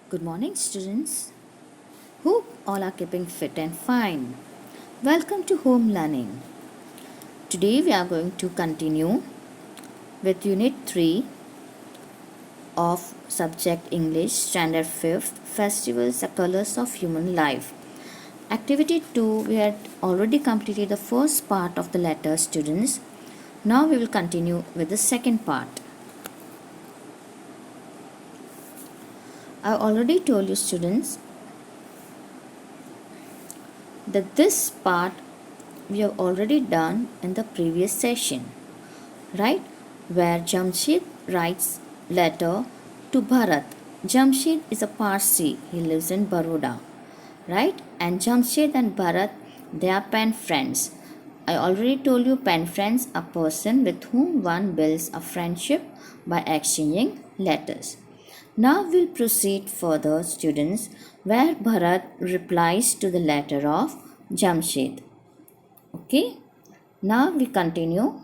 Good morning, students. Hope all are keeping fit and fine. Welcome to home learning. Today we are going to continue with Unit 3 of Subject English, Standard 5th, Festivals, the Colors of Human Life. Activity 2, we had already completed the first part of the letter, students. Now we will continue with the second part. I already told you, students, that this part we have already done in the previous session, right? Where Jamshid writes letter to Bharat. Jamshid is a Parsi. He lives in Baroda, right? And Jamshid and Bharat, they are pen friends. I already told you pen friends, a person with whom one builds a friendship by exchanging letters. Now we'll proceed further, students, where Bharat replies to the letter of Jamshid. Okay, now we continue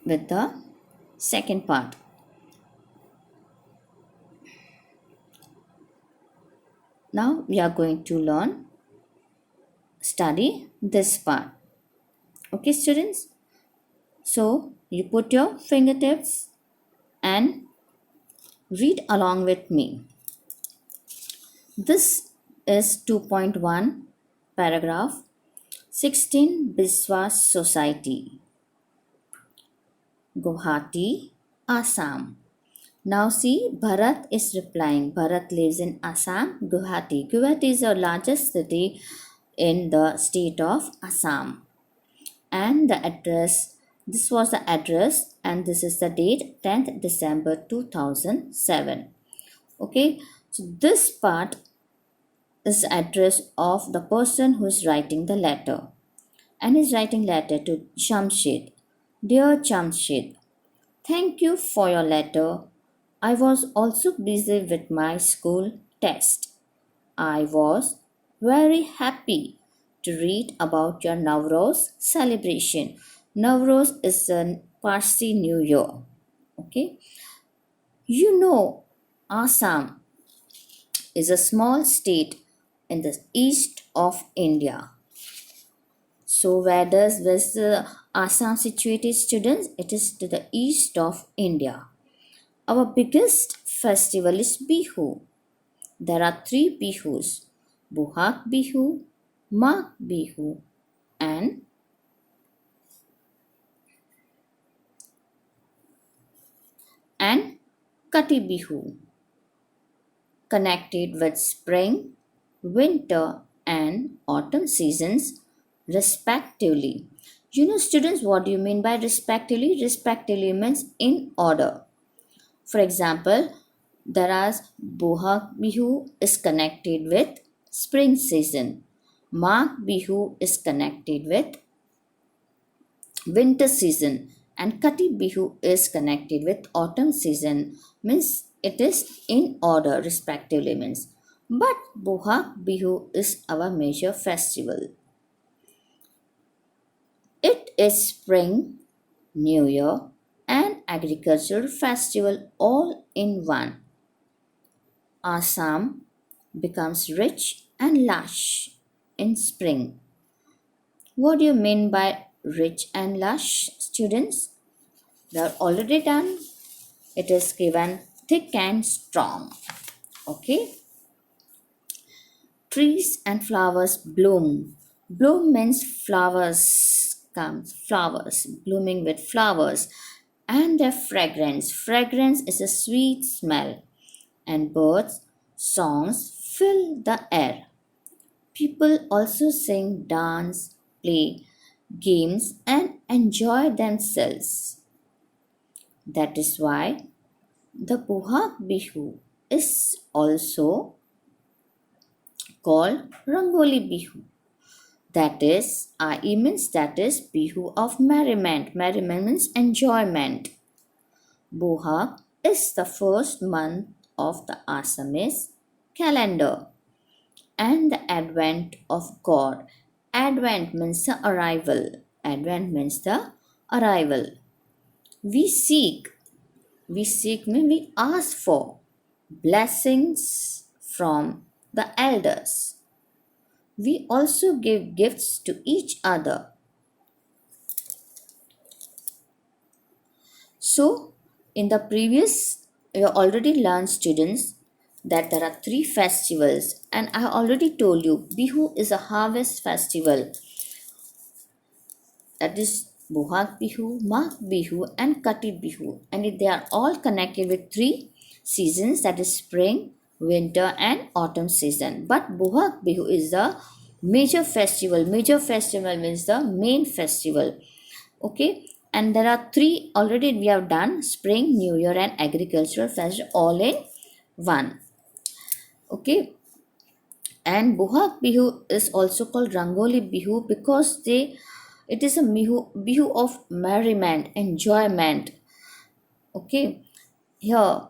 with the second part. Now we are going to study this part. Okay, students? So you put your fingertips and read along with me. This is 2.1 paragraph 16 Biswas Society, Guwahati, Assam. Now see, Bharat is replying. Bharat lives in Assam, Guwahati. Guwahati is the largest city in the state of Assam. And the address, this was the address and this is the date 10th December 2007. Okay, so this part is the address of the person who is writing the letter. And is writing letter to Jamshid. Dear Jamshid, thank you for your letter. I was also busy with my school test. I was very happy to read about your Navroz celebration. Navroz is a Parsi New Year. Okay, you know, Assam is a small state in the east of India. So, where does this Assam situated, students? It is to the east of India. Our biggest festival is Bihu. There are three Bihus: Buhak Bihu, Magh Bihu, and and Kati Bihu, connected with spring, winter, and autumn seasons, respectively. You know, students, what do you mean by respectively? Respectively means in order. For example, there are Bohag Bihu is connected with spring season. Magh Bihu is connected with winter season and Kati Bihu is connected with autumn season, means it is in order respectively means. But Bohag Bihu is our major festival. It is spring, New Year and agricultural festival all in one. Assam becomes rich and lush in spring. What do you mean by rich and lush, students? They are already done. It is given thick and strong. Okay. Trees and flowers bloom. Bloom means flowers comes flowers blooming with flowers and their fragrance. Fragrance is a sweet smell and birds' songs fill the air. People also sing, dance, play games, and enjoy themselves. That is why the Bohag Bihu is also called Rangoli Bihu. That is, I means that is Bihu of merriment. Merriment means enjoyment. Bohag is the first month of the Assamese calendar and the advent of God. Advent means the arrival. Advent means the arrival. We seek. We seek means we ask for blessings from the elders. We also give gifts to each other. So, in the previous, you already learned, students, that there are three festivals, and I already told you Bihu is a harvest festival, that is Bohag Bihu, Magh Bihu, and Kati Bihu, and they are all connected with three seasons, that is spring, winter, and autumn season. But Bohag Bihu is the major festival. Major festival means the main festival. Okay, and there are three already we have done: spring, new year, and agricultural festival, all in one. Okay, and Bohag Bihu is also called Rangoli Bihu because it is a bihu of merriment, enjoyment. Okay, here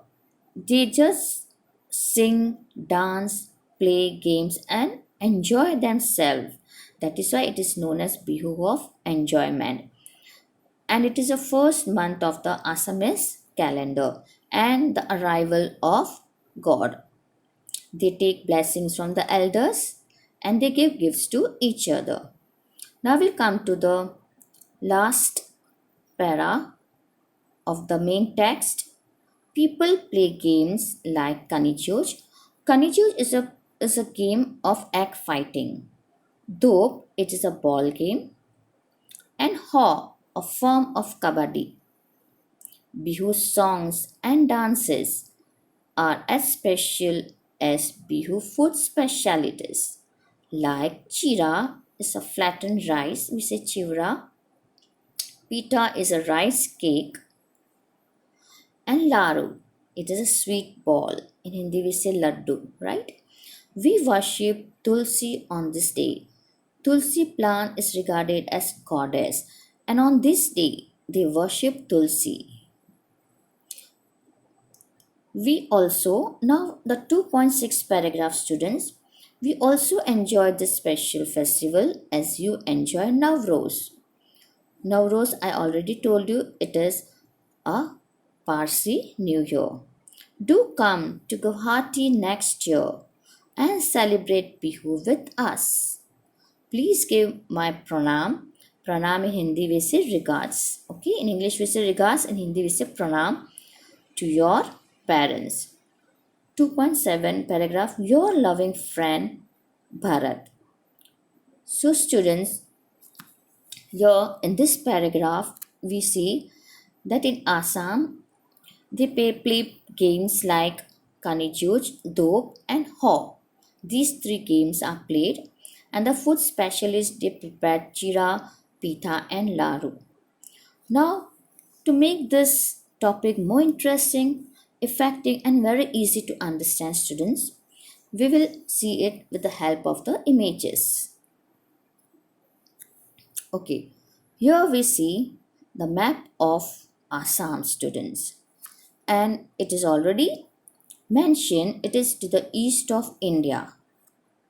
they just sing, dance, play games, and enjoy themselves. That is why it is known as Bihu of enjoyment. And it is the first month of the Assamese calendar and the arrival of God. They take blessings from the elders and they give gifts to each other. Now we'll come to the last para of the main text. People play games like Kanijuj. Kanijuj is a game of egg fighting. Though it is a ball game, and Ho, a form of kabaddi. Bihu songs and dances are as special as Bihu food specialities. Like chira is a flattened rice, we say chivra. Pita is a rice cake, and laru, it is a sweet ball. In Hindi we say laddu, right? We worship Tulsi on this day. Tulsi plant is regarded as goddess, and on this day they worship Tulsi. We also, now the 2.6 paragraph students, we also enjoy this special festival as you enjoy Navroz. Navroz, I already told you, it is a Parsi New Year. Do come to Guwahati next year and celebrate Bihu with us. Please give my pranam. Pranam in Hindi we say regards. Okay, in English we say regards, in Hindi we say pranam to your parents. 2.7 paragraph, your loving friend Bharat. So students, here in this paragraph we see that in Assam they play games like Kanijuj, Dop, and Ho. These three games are played, and the food specialists they prepare chira, pita, and laru. Now, to make this topic more interesting, effective, and very easy to understand, students, we will see it with the help of the images. Okay, here we see the map of Assam, students, and it is already mentioned it is to the east of India.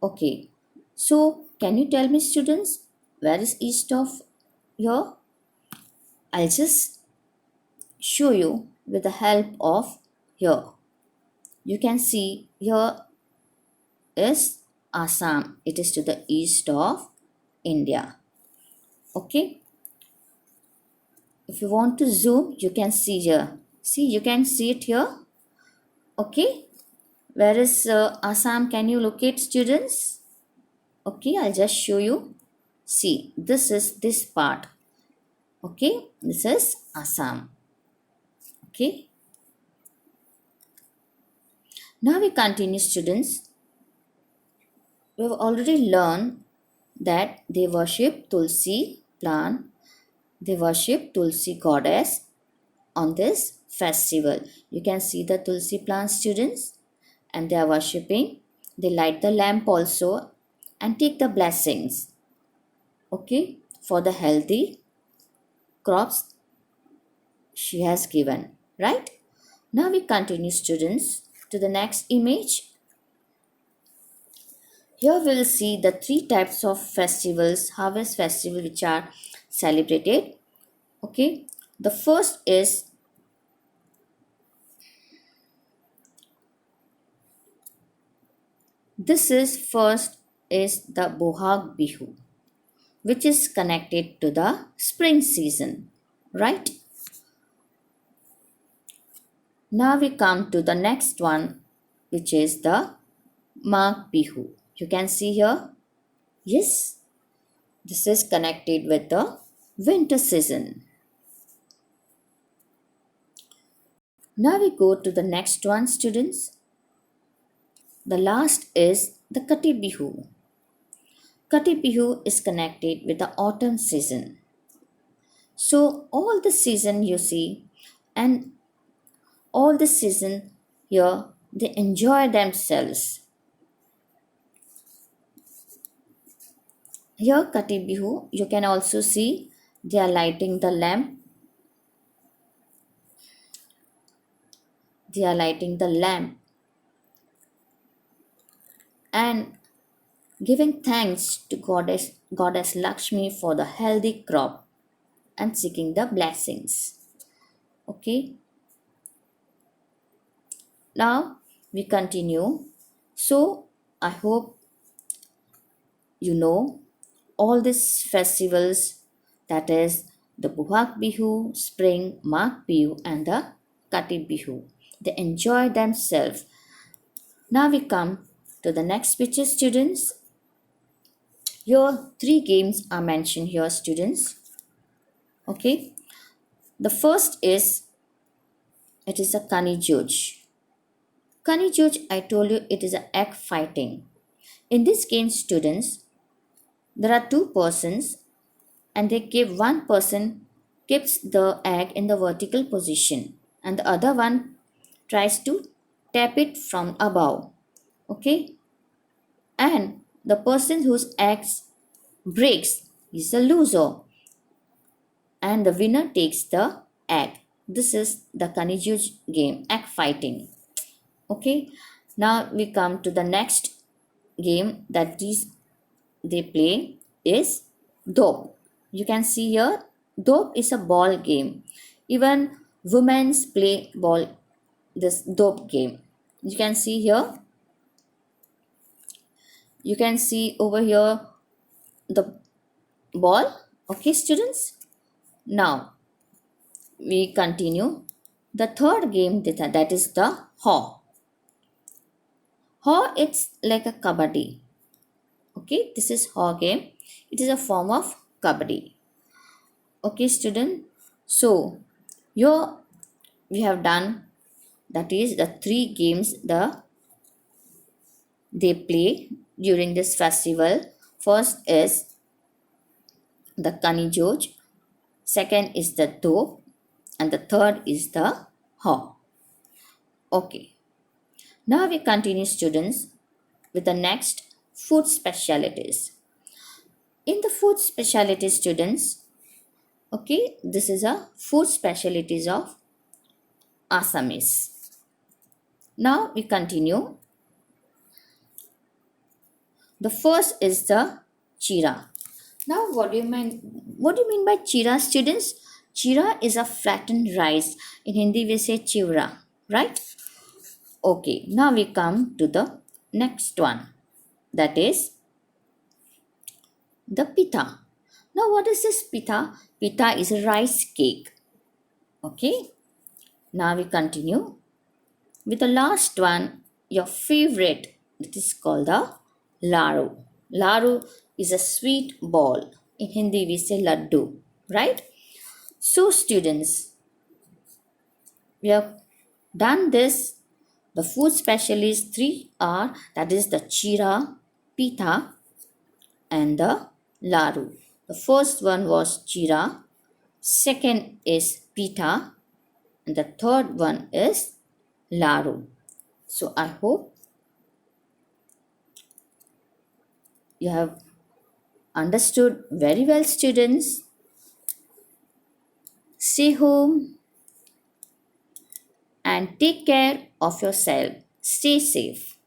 Okay, so can you tell me, students, where is east of here? I'll just show you with the help of here. You can see here is Assam. It is to the east of India. Okay. If you want to zoom, you can see here. See, you can see it here. Okay. Where is Assam? Can you locate, students? Okay, I'll just show you. See, this is this part. Okay, this is Assam. Okay. Now we continue, students. We have already learned that they worship Tulsi plant. They worship Tulsi goddess on this festival. You can see the Tulsi plant, students, and they are worshipping. They light the lamp also and take the blessings. Okay, for the healthy crops she has given, right? Now we continue, students, to the next image. Here we'll see the three types of festivals, harvest festival, which are celebrated. Okay, the first is this is first is the Bohag Bihu, which is connected to the spring season, right? Now we come to the next one, which is the Mag Bihu. You can see here, yes, this is connected with the winter season. Now we go to the next one, students. The last is the Kati Bihu. Kati Bihu is connected with the autumn season. So all the season you see, and all the season here, they enjoy themselves. Here Kati Bihu, you can also see they are lighting the lamp. They are lighting the lamp and giving thanks to Goddess Lakshmi for the healthy crop and seeking the blessings. Okay, now we continue. So I hope you know all these festivals, that is the Bohag Bihu, Spring, Mag Bihu, and the Kati Bihu. They enjoy themselves. Now we come to the next picture, students. Your 3 games are mentioned here, students. Okay, the first is, it is a Kani Joj. Kani Joj, I told you, it is an egg fighting. In this game, students, there are 2 persons, and they give, one person keeps the egg in the vertical position and the other one tries to tap it from above. Okay, and the person whose egg breaks is the loser, and the winner takes the egg. This is the Kani Joj game, egg fighting. Okay, now we come to the next game that they play is Dop. You can see here, Dop is a ball game. Even women play ball, this Dop game. You can see here, you can see over here the ball. Okay, students, now we continue. The third game, that is the Haw. Haw, it's like a kabaddi. Okay, this is Haw game. It is a form of kabaddi. Okay, student, so here we have done, that is the 3 games they play during this festival. First is the Kani Joj, second is the Dop, and the third is the Haw. Okay, now we continue, students, with the next food specialities. In the food specialties, students, okay, this is a food specialties of Assamese. Now we continue. The first is the Chira. Now what do you mean by Chira, students? Chira is a flattened rice. In Hindi we say chivra, right? Okay, now we come to the next one, that is the Pita. Now what is this Pita? Pita is a rice cake. Okay, now we continue with the last one, your favorite. It is called the Laru. Laru is a sweet ball. In Hindi we say laddu, right? So students, we have done this. The food specialists 3 are, that is the Chira, Pita, and the Laru. The first one was Chira, second is Pita, and the third one is Laru. So I hope you have understood very well, students. Stay home and take care of yourself. Stay safe.